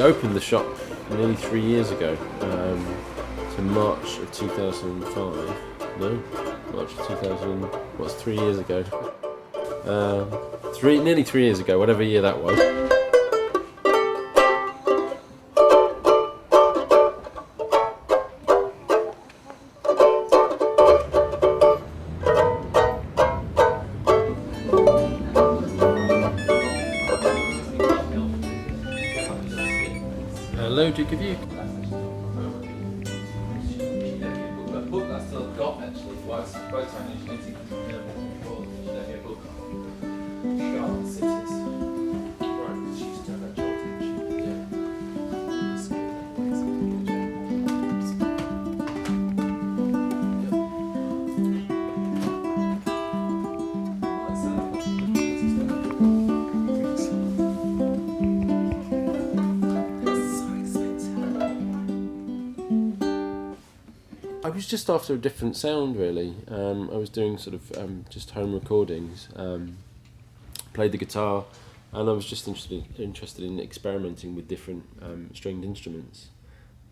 opened the shop nearly 3 years ago, to March of 2005. No, March of 2000. What's 3 years ago? Nearly 3 years ago, whatever year that was. Hello, Duke of Uke. That book I still got actually, both times you need to get a book on Charlotte cities. Right, she used to have that job, didn't she? Yeah. I was just after a different sound, really. I was doing sort of just home recordings, played the guitar, and I was just interested in experimenting with different stringed instruments.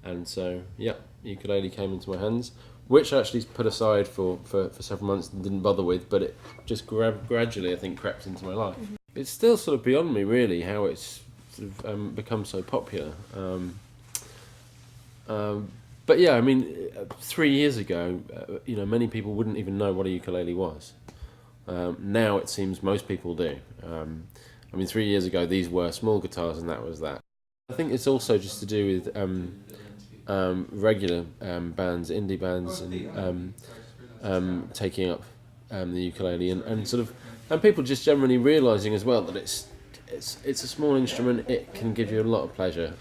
And so, yeah, ukulele came into my hands, which I actually put aside for several months and didn't bother with, but it just gradually, I think, crept into my life. It's still sort of beyond me, really, how it's sort of become so popular. But yeah, I mean, 3 years ago, many people wouldn't even know what a ukulele was. Now it seems most people do. 3 years ago these were small guitars and that was that. I think it's also just to do with regular bands, indie bands, and taking up the ukulele and people just generally realising as well that it's a small instrument. It can give you a lot of pleasure.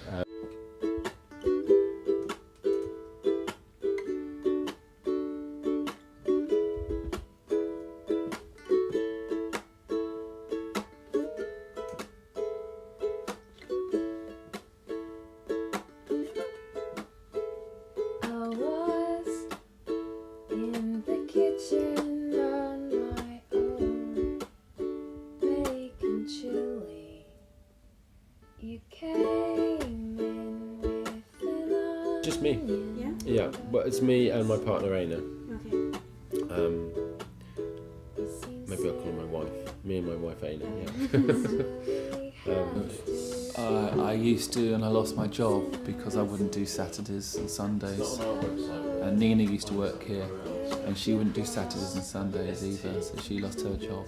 Just me. Yeah? Yeah, but it's me and my partner Aina. Okay. Maybe I'll call her my wife. Me and my wife Aina, yeah. I used to, and I lost my job because I wouldn't do Saturdays and Sundays. And Nina used to work here, and she wouldn't do Saturdays and Sundays either, so she lost her job.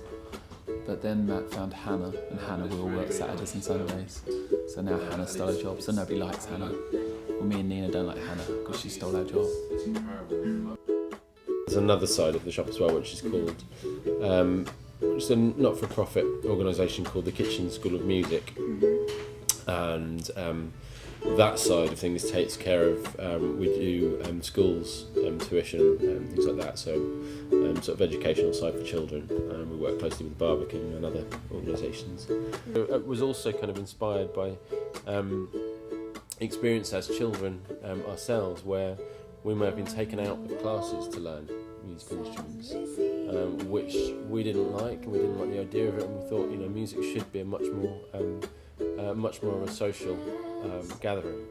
But then Matt found Hannah, and Hannah will work Saturdays and Sundays. So now Hannah stole a job, so nobody likes Hannah. Well, me and Nina don't like Hannah because she stole our job. There's another side of the shop as well, which is called, it's a not-for-profit organisation called the Kitchen School of Music, and that side of things takes care of, we do schools, tuition, things like that, so sort of educational side for children. We work closely with Barbican and other organisations. It was also kind of inspired by experience as children ourselves, where we may have been taken out of classes to learn musical instruments, which we didn't like, and we didn't like the idea of it, and we thought, music should be a much more of a social gathering.